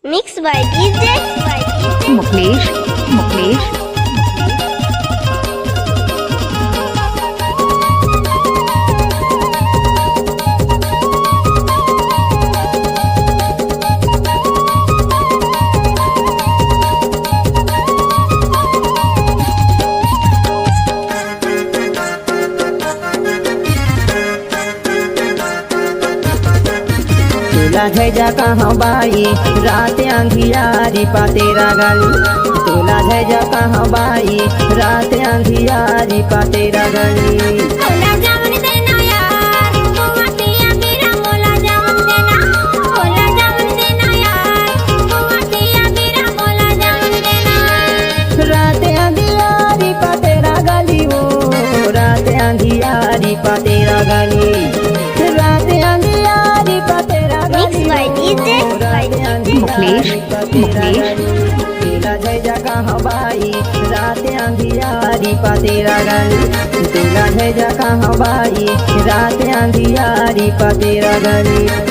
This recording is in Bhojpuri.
Mixed by DJ मुकेश तोला झैजा कहाँ बाई रात अंधियारी पा तेरा गली। तोला झैजा कहाँ बाई रात अंधियारी पा तेरा गली। मोला जामुन देना यार बुआ पिया मेरा मोला जामुन देना। मोला जामुन देना यार बुआ पिया मेरा मोला जामुन देना। रात अंधियारी पा तेरा गली वो रात अंधियारी पा तेरा गली। रात अंधियारी पा तेरा Mixed by DJ तेरा झैजा कहाँ बाई रात अंधियारी पा तेरा गली। तेरा झैजा कहाँ बाई रात अंधियारी पा तेरा गली।